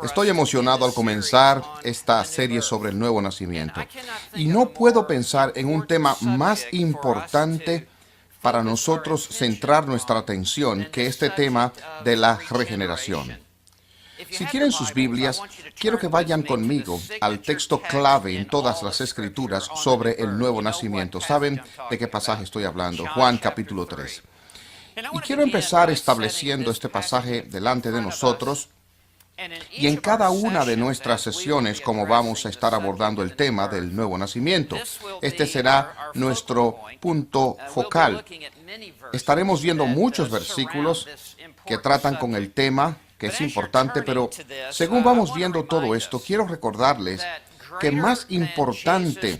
Estoy emocionado al comenzar esta serie sobre el nuevo nacimiento. Y no puedo pensar en un tema más importante para nosotros centrar nuestra atención que este tema de la regeneración. Si tienen sus Biblias, quiero que vayan conmigo al texto clave en todas las Escrituras sobre el nuevo nacimiento. ¿Saben de qué pasaje estoy hablando? Juan capítulo 3. Y quiero empezar estableciendo este pasaje delante de nosotros. Y en cada una de nuestras sesiones, como vamos a estar abordando el tema del nuevo nacimiento, este será nuestro punto focal. Estaremos viendo muchos versículos que tratan con el tema, que es importante, pero según vamos viendo todo esto, quiero recordarles que más importante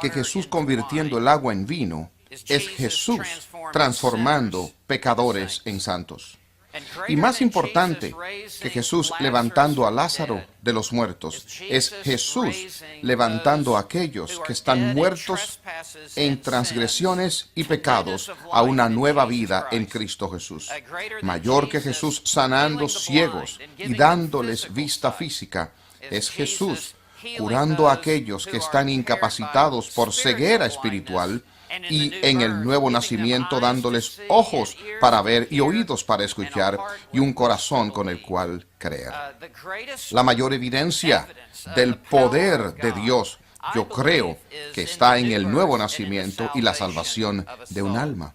que Jesús convirtiendo el agua en vino, es Jesús transformando pecadores en santos. Y más importante que Jesús levantando a Lázaro de los muertos, es Jesús levantando a aquellos que están muertos en transgresiones y pecados a una nueva vida en Cristo Jesús. Mayor que Jesús sanando ciegos y dándoles vista física, es Jesús curando a aquellos que están incapacitados por ceguera espiritual, y en el nuevo nacimiento dándoles ojos para ver y oídos para escuchar y un corazón con el cual creer. La mayor evidencia del poder de Dios, yo creo, que está en el nuevo nacimiento y la salvación de un alma.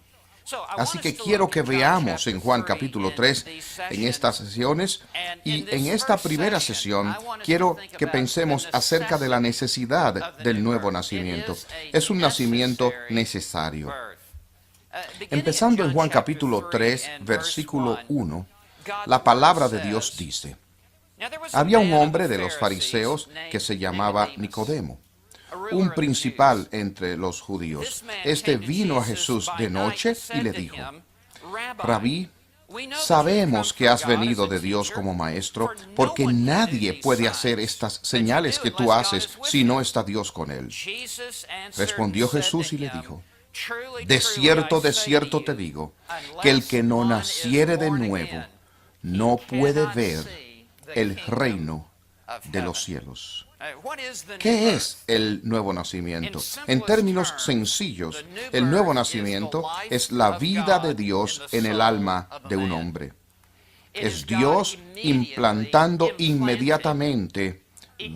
Así que quiero que veamos en Juan capítulo 3 en estas sesiones, y en esta primera sesión quiero que pensemos acerca de la necesidad del nuevo nacimiento. Es un nacimiento necesario. Empezando en Juan capítulo 3, versículo 1, la palabra de Dios dice: había un hombre de los fariseos que se llamaba Nicodemo, un principal entre los judíos. Este vino a Jesús de noche y le dijo: Rabí, sabemos que has venido de Dios como maestro, porque nadie puede hacer estas señales que tú haces si no está Dios con él. Respondió Jesús y le dijo: de cierto te digo, que el que no naciere de nuevo no puede ver el reino de los cielos. ¿Qué es el nuevo nacimiento? En términos sencillos, el nuevo nacimiento es la vida de Dios en el alma de un hombre. Es Dios implantando inmediatamente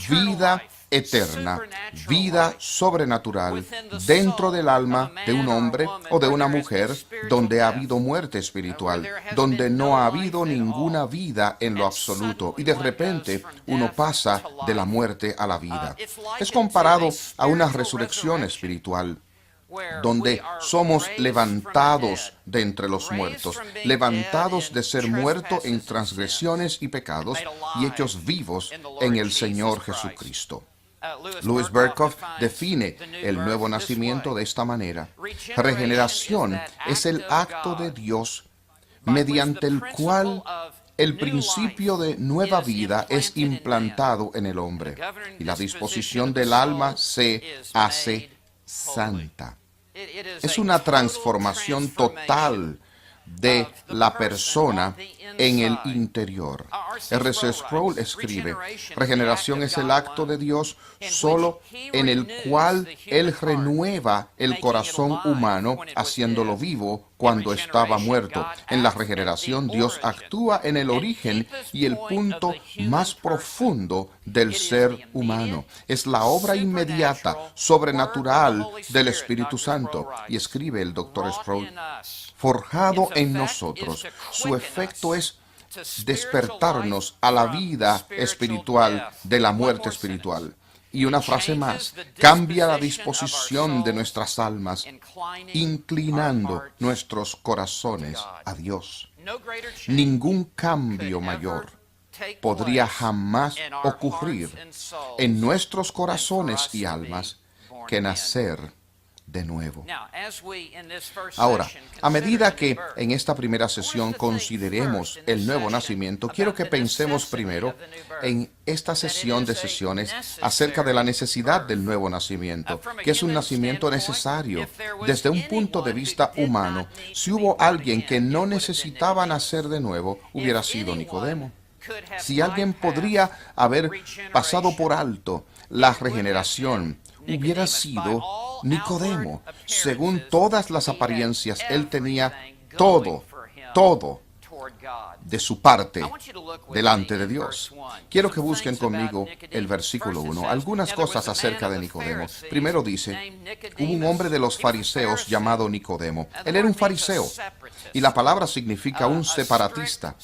vida eterna, vida sobrenatural dentro del alma de un hombre o de una mujer donde ha habido muerte espiritual, donde no ha habido ninguna vida en lo absoluto, y de repente uno pasa de la muerte a la vida. Es comparado a una resurrección espiritual, donde somos levantados de entre los muertos, levantados de ser muertos en transgresiones y pecados y hechos vivos en el Señor Jesucristo. Louis Berkhof define el nuevo nacimiento de esta manera: regeneración es el acto de Dios mediante el cual el principio de nueva vida es implantado en el hombre y la disposición del alma se hace santa. Es una transformación total de la persona en el interior. R.C. Sproul escribe: regeneración es el acto de Dios solo en el cual Él renueva el corazón humano, haciéndolo vivo cuando estaba muerto. En la regeneración, Dios actúa en el origen y el punto más profundo del ser humano. Es la obra inmediata, sobrenatural del Espíritu Santo. Y escribe el Dr. Sproul: forjado en nosotros, su efecto es despertarnos a la vida espiritual de la muerte espiritual. Y una frase más: cambia la disposición de nuestras almas, inclinando nuestros corazones a Dios. Ningún cambio mayor podría jamás ocurrir en nuestros corazones y almas que nacer de nuevo. Ahora, a medida que en esta primera sesión consideremos el nuevo nacimiento, quiero que pensemos primero en esta sesión de sesiones acerca de la necesidad del nuevo nacimiento, que es un nacimiento necesario. Desde un punto de vista humano, si hubo alguien que no necesitaba nacer de nuevo, hubiera sido Nicodemo. Si alguien podría haber pasado por alto la regeneración, hubiera sido Nicodemo. Según todas las apariencias, él tenía todo de su parte delante de Dios. Quiero que busquen conmigo el versículo 1. Algunas cosas acerca de Nicodemo. Primero dice, hubo un hombre de los fariseos llamado Nicodemo. Él era un fariseo y la palabra significa un separatista.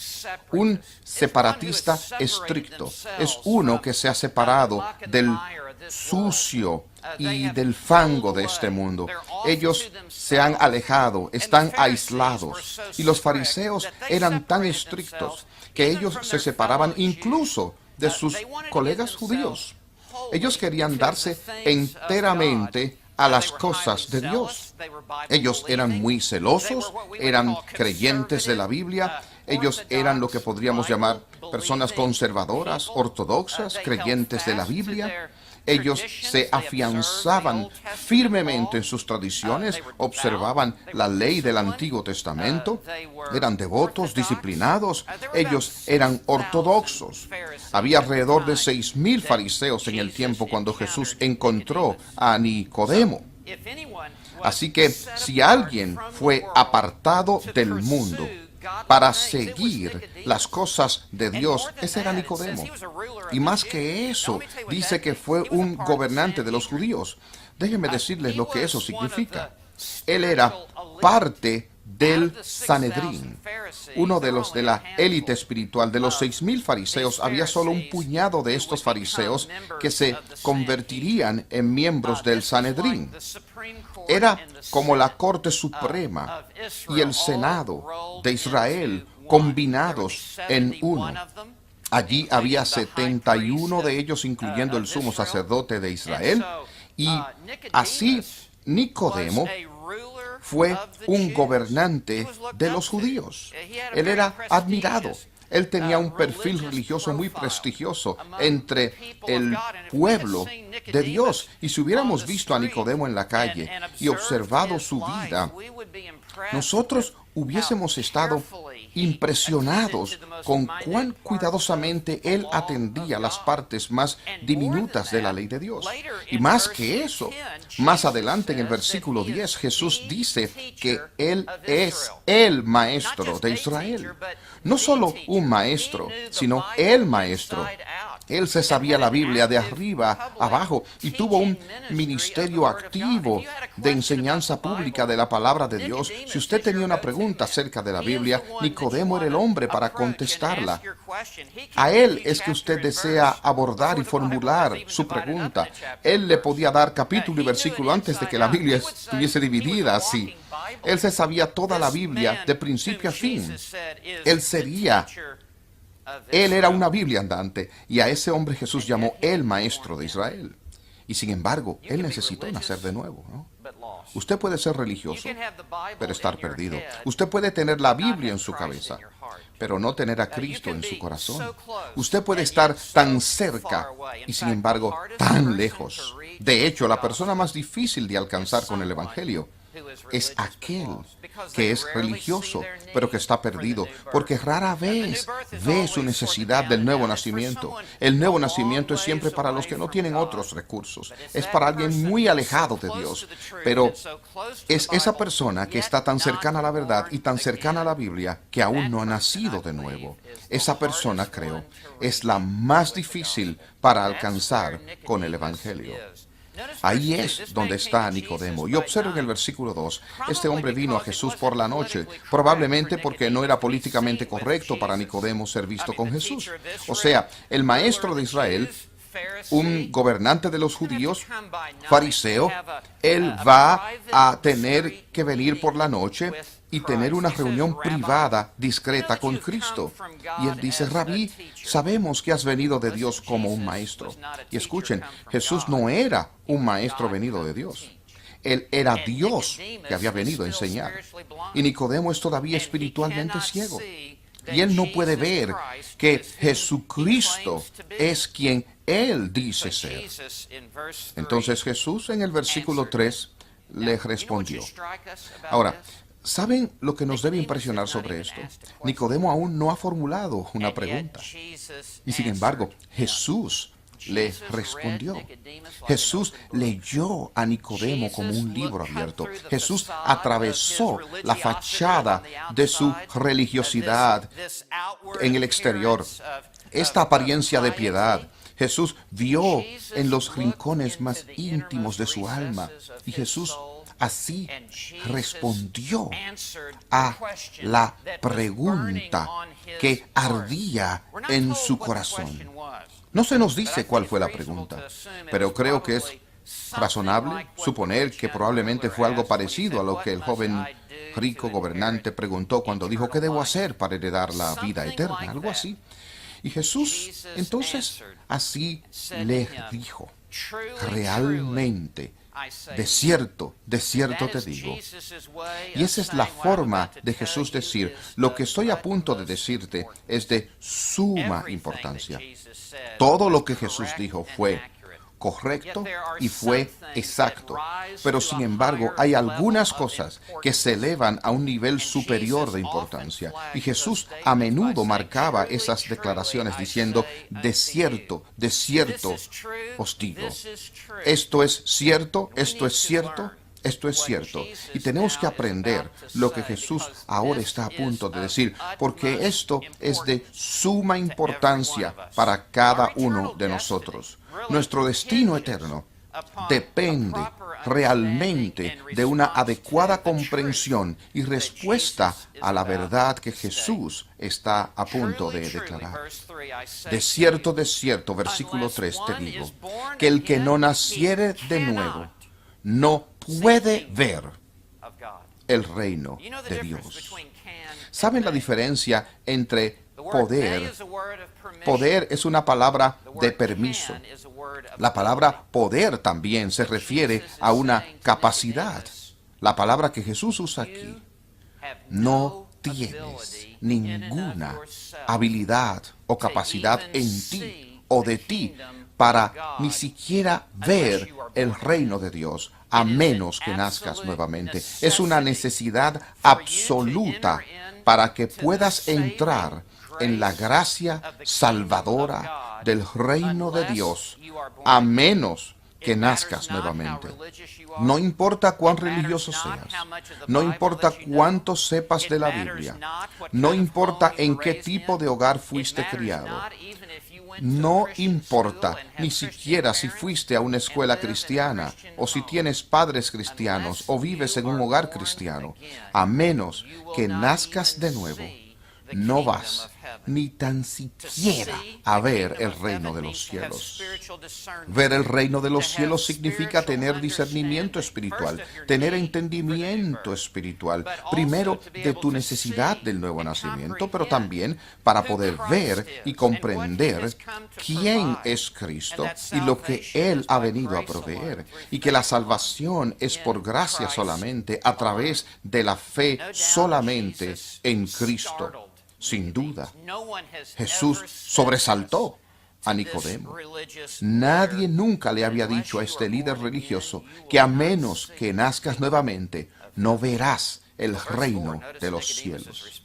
Un separatista estricto. Es uno que se ha separado del sucio y del fango de este mundo. Ellos se han alejado, están aislados. Y los fariseos eran tan estrictos que ellos se separaban incluso de sus colegas judíos. Ellos querían darse enteramente a las cosas de Dios. Ellos eran muy celosos, eran creyentes de la Biblia, ellos eran lo que podríamos llamar personas conservadoras, ortodoxas, creyentes de la Biblia. Ellos se afianzaban firmemente en sus tradiciones, observaban la ley del Antiguo Testamento, eran devotos, disciplinados, ellos eran ortodoxos. Había alrededor de 6,000 fariseos en el tiempo cuando Jesús encontró a Nicodemo. Así que si alguien fue apartado del mundo para seguir las cosas de Dios, ese era Nicodemo. Y más que eso, dice que fue un gobernante de los judíos. Déjenme decirles lo que eso significa. Él era parte del Sanedrín, uno de los de la élite espiritual. De los 6,000 fariseos, había solo un puñado de estos fariseos que se convertirían en miembros del Sanedrín. Era como la Corte Suprema y el Senado de Israel combinados en uno. Allí había 71 de ellos, incluyendo el sumo sacerdote de Israel, y así Nicodemo fue un gobernante de los judíos. Él era admirado. Él tenía un perfil religioso muy prestigioso entre el pueblo de Dios. Y si hubiéramos visto a Nicodemo en la calle y observado su vida, nosotros hubiésemos estado impresionados con cuán cuidadosamente él atendía las partes más diminutas de la ley de Dios. Y más que eso, más adelante en el versículo 10, Jesús dice que él es el maestro de Israel. No solo un maestro, sino el maestro. Él se sabía la Biblia de arriba abajo y tuvo un ministerio activo de enseñanza pública de la palabra de Dios. Si usted tenía una pregunta acerca de la Biblia, Nicodemo era el hombre para contestarla. A él es que usted desea abordar y formular su pregunta. Él le podía dar capítulo y versículo antes de que la Biblia estuviese dividida así. Él se sabía toda la Biblia de principio a fin. Él era una Biblia andante, y a ese hombre Jesús llamó el maestro de Israel. Y sin embargo, él necesitó nacer de nuevo, ¿no? Usted puede ser religioso, pero estar perdido. Usted puede tener la Biblia en su cabeza, pero no tener a Cristo en su corazón. Usted puede estar tan cerca y sin embargo tan lejos. De hecho, la persona más difícil de alcanzar con el Evangelio es aquel que es religioso, pero que está perdido, porque rara vez ve su necesidad del nuevo nacimiento. El nuevo nacimiento es siempre para los que no tienen otros recursos. Es para alguien muy alejado de Dios, pero es esa persona que está tan cercana a la verdad y tan cercana a la Biblia que aún no ha nacido de nuevo. Esa persona, creo, es la más difícil para alcanzar con el Evangelio. Ahí es donde está Nicodemo. Y observen el versículo 2. Este hombre vino a Jesús por la noche, probablemente porque no era políticamente correcto para Nicodemo ser visto con Jesús. O sea, el maestro de Israel, un gobernante de los judíos, fariseo, él va a tener que venir por la noche y tener una reunión privada, discreta con Cristo. Y él dice: Rabí, sabemos que has venido de Dios como un maestro. Y escuchen, Jesús no era un maestro venido de Dios. Él era Dios que había venido a enseñar. Y Nicodemo es todavía espiritualmente ciego. Y él no puede ver que Jesucristo es quien él dice ser. Entonces Jesús en el versículo 3 le respondió. Ahora, ¿Saben lo que nos debe impresionar sobre esto? Nicodemo aún no ha formulado una pregunta. Y sin embargo, Jesús le respondió. Jesús leyó a Nicodemo como un libro abierto. Jesús atravesó la fachada de su religiosidad en el exterior, esta apariencia de piedad. Jesús vio en los rincones más íntimos de su alma, y Jesús así respondió a la pregunta que ardía en su corazón. No se nos dice cuál fue la pregunta, pero creo que es razonable suponer que probablemente fue algo parecido a lo que el joven rico gobernante preguntó cuando dijo: ¿qué debo hacer para heredar la vida eterna? Algo así. Y Jesús entonces así le dijo: realmente, de cierto te digo. Y esa es la forma de Jesús decir: lo que estoy a punto de decirte es de suma importancia. Todo lo que Jesús dijo fue correcto y fue exacto. Pero sin embargo, hay algunas cosas que se elevan a un nivel superior de importancia. Y Jesús a menudo marcaba esas declaraciones diciendo: de cierto os digo. Esto es cierto, esto es cierto, esto es cierto. Y tenemos que aprender lo que Jesús ahora está a punto de decir, porque esto es de suma importancia para cada uno de nosotros. Nuestro destino eterno depende realmente de una adecuada comprensión y respuesta a la verdad que Jesús está a punto de declarar. De cierto, versículo 3, te digo, que el que no naciere de nuevo no puede ver el reino de Dios. ¿Saben la diferencia entre poder? Poder es una palabra de permiso. La palabra poder también se refiere a una capacidad. La palabra que Jesús usa aquí: no tienes ninguna habilidad o capacidad en ti o de ti para ni siquiera ver el reino de Dios, a menos que nazcas nuevamente. Es una necesidad absoluta para que puedas entrar en la gracia salvadora del reino de Dios, a menos que nazcas nuevamente. No importa cuán religioso seas, no importa cuánto sepas de la Biblia, no importa en qué tipo de hogar fuiste criado, no importa ni siquiera si fuiste a una escuela cristiana o si tienes padres cristianos o vives en un hogar cristiano, a menos que nazcas de nuevo, no vas ni tan siquiera a ver el reino de los cielos. Ver el reino de los cielos significa tener discernimiento espiritual, tener entendimiento espiritual, primero de tu necesidad del nuevo nacimiento, pero también para poder ver y comprender quién es Cristo y lo que Él ha venido a proveer, y que la salvación es por gracia solamente, a través de la fe solamente en Cristo. Sin duda, Jesús sobresaltó a Nicodemo. Nadie nunca le había dicho a este líder religioso que a menos que nazcas nuevamente, no verás el reino de los cielos.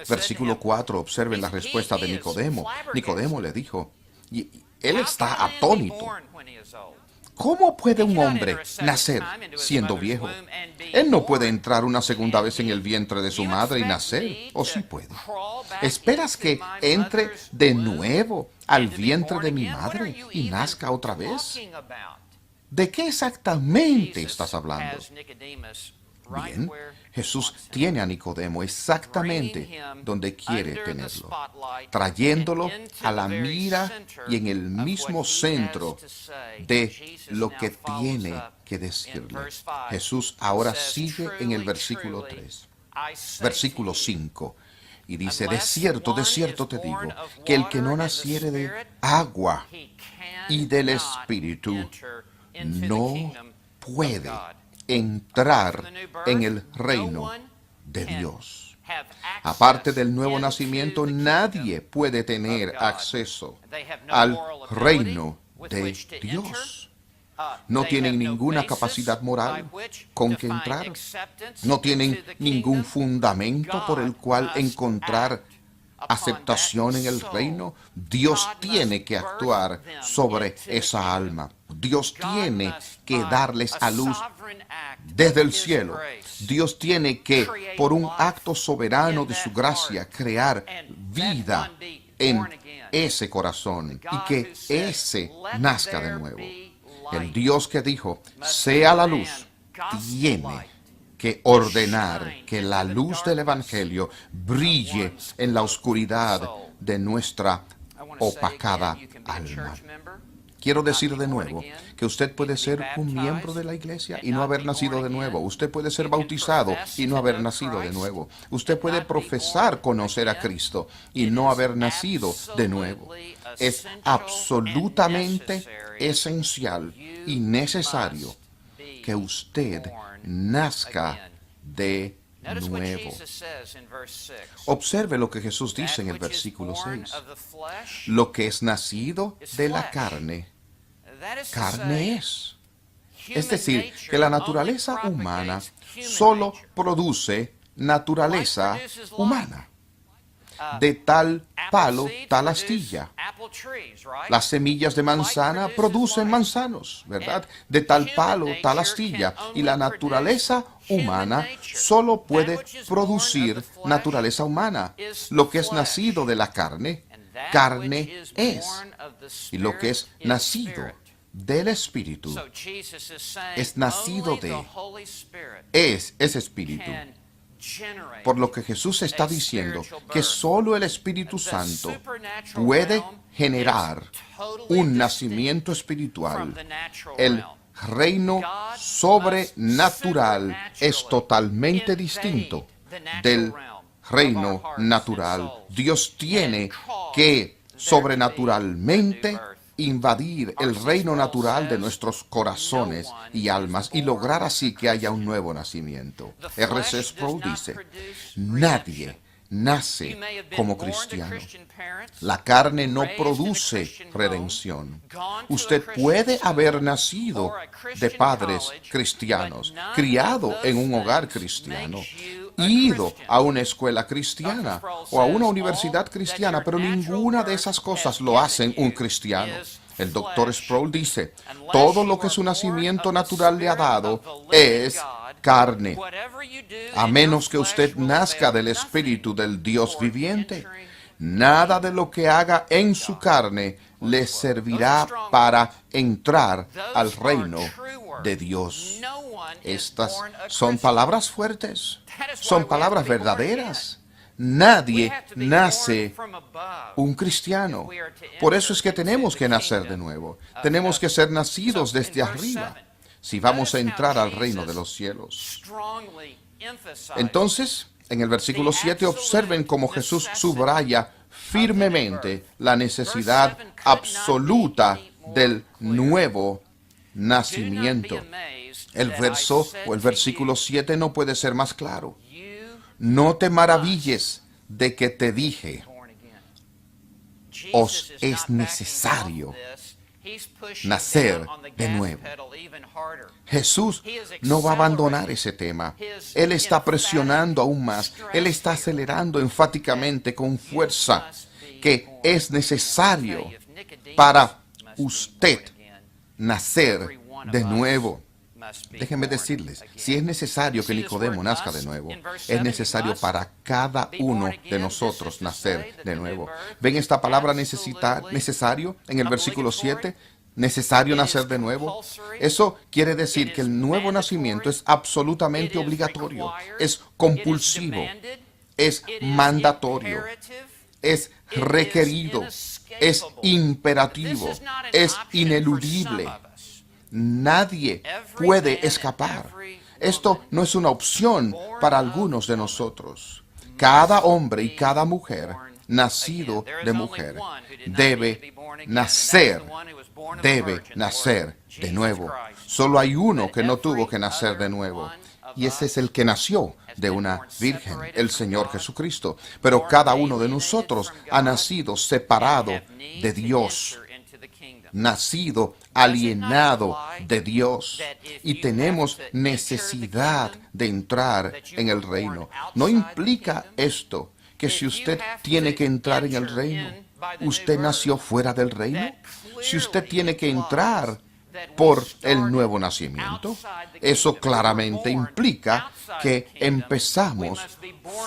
Versículo 4, observen la respuesta de Nicodemo. Nicodemo le dijo, y él está atónito: ¿cómo puede un hombre nacer siendo viejo? Él no puede entrar una segunda vez en el vientre de su madre y nacer, ¿o sí puede? ¿Esperas que entre de nuevo al vientre de mi madre y nazca otra vez? ¿De qué exactamente estás hablando? Bien, Jesús tiene a Nicodemo exactamente donde quiere tenerlo, trayéndolo a la mira y en el mismo centro de lo que tiene que decirle. Jesús ahora sigue en el versículo 3, versículo 5, y dice: de cierto te digo, que el que no naciere de agua y del Espíritu no puede entrar en el reino de Dios. Aparte del nuevo nacimiento, nadie puede tener acceso al reino de Dios. No tienen ninguna capacidad moral con que entrar. No tienen ningún fundamento por el cual encontrar aceptación en el reino. Dios tiene que actuar sobre esa alma. Dios tiene que darles a luz desde el cielo. Dios tiene que, por un acto soberano de su gracia, crear vida en ese corazón y que ese nazca de nuevo. El Dios que dijo, sea la luz, tiene que ordenar que la luz del Evangelio brille en la oscuridad de nuestra opacada alma. Quiero decir de nuevo que usted puede ser un miembro de la iglesia y no haber nacido de nuevo. Usted puede ser bautizado y no haber nacido de nuevo. Usted puede profesar conocer a Cristo y no haber nacido de nuevo. Es absolutamente esencial y necesario que usted nazca de nuevo. Observe lo que Jesús dice en el versículo 6. Lo que es nacido de la carne, carne es. Es decir, que la naturaleza humana solo produce naturaleza humana. De tal palo, tal astilla. Las semillas de manzana producen manzanos, ¿verdad? De tal palo, tal astilla. Y la naturaleza humana solo puede producir naturaleza humana. Lo que es nacido de la carne, carne es. Y lo que es nacido del Espíritu, es nacido de, es Espíritu. Por lo que Jesús está diciendo que solo el Espíritu Santo puede generar un nacimiento espiritual. El reino sobrenatural es totalmente distinto del reino natural. Dios tiene que sobrenaturalmente invadir el reino natural de nuestros corazones y almas y lograr así que haya un nuevo nacimiento. R.C. Sproul dice, nadie nace como cristiano. La carne no produce redención. Usted puede haber nacido de padres cristianos, criado en un hogar cristiano, ido a una escuela cristiana o a una universidad cristiana, pero ninguna de esas cosas lo hacen un cristiano. El doctor Sproul dice, todo lo que su nacimiento natural le ha dado es carne, a menos que usted nazca del Espíritu del Dios viviente. Nada de lo que haga en su carne le servirá para entrar al reino de Dios. Estas son palabras fuertes, son palabras verdaderas. Nadie nace un cristiano. Por eso es que tenemos que nacer de nuevo. Tenemos que ser nacidos desde arriba si vamos a entrar al reino de los cielos. Entonces, en el versículo 7 observen cómo Jesús subraya firmemente la necesidad absoluta del nuevo nacimiento. El verso o el versículo 7 no puede ser más claro. No te maravilles de que te dije, os es necesario nacer de nuevo. Jesús no va a abandonar ese tema. Él está presionando aún más. Él está acelerando enfáticamente con fuerza que es necesario para usted nacer de nuevo. Déjenme decirles, si es necesario que Nicodemo nazca de nuevo, es necesario para cada uno de nosotros nacer de nuevo. ¿Ven esta palabra necesario en el versículo 7? Necesario nacer de nuevo. Eso quiere decir que el nuevo nacimiento es absolutamente obligatorio, es compulsivo, es mandatorio, es requerido, es imperativo, es ineludible. Nadie puede escapar. Esto no es una opción para algunos de nosotros. Cada hombre y cada mujer nacido de mujer debe nacer de nuevo. Solo hay uno que no tuvo que nacer de nuevo, y ese es el que nació de una virgen, el Señor Jesucristo. Pero cada uno de nosotros ha nacido separado de Dios. nacido alienado de Dios y tenemos necesidad de entrar en el reino. ¿No implica esto que si usted tiene que entrar en el reino, usted nació fuera del reino? Si usted tiene que entrar por el nuevo nacimiento, eso claramente implica que empezamos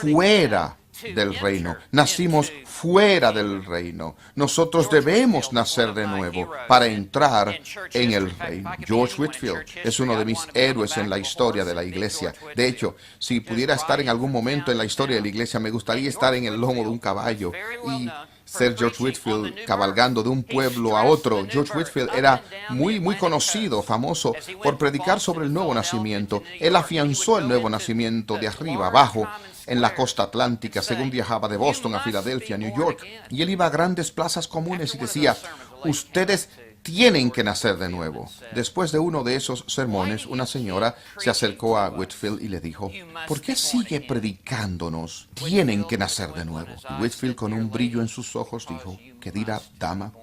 fuera del reino. Nacimos fuera del reino. Nosotros debemos nacer de nuevo para entrar en el reino. George Whitefield es uno de mis héroes en la historia de la iglesia. De hecho, si pudiera estar en algún momento en la historia de la iglesia, me gustaría estar en el lomo de un caballo y ser George Whitefield cabalgando de un pueblo a otro. George Whitefield era muy conocido, famoso por predicar sobre el nuevo nacimiento. Él afianzó el nuevo nacimiento de arriba abajo en la costa atlántica, según viajaba de Boston a Filadelfia, a New York. Y él iba a grandes plazas comunes y decía, ustedes tienen que nacer de nuevo. Después de uno de esos sermones, una señora se acercó a Whitefield y le dijo, ¿por qué sigue predicándonos? Tienen que nacer de nuevo. Y Whitefield, con un brillo en sus ojos, dijo, querida dama,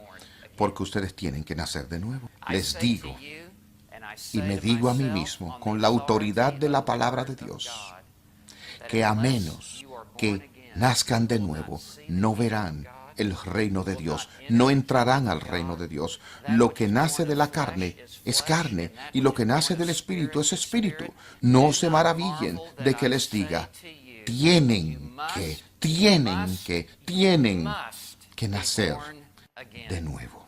porque ustedes tienen que nacer de nuevo. Les digo, y me digo a mí mismo, con la autoridad de la palabra de Dios, que a menos que nazcan de nuevo, no verán el reino de Dios, no entrarán al reino de Dios. Lo que nace de la carne es carne, y lo que nace del espíritu es espíritu. No se maravillen de que les diga, tienen que nacer de nuevo.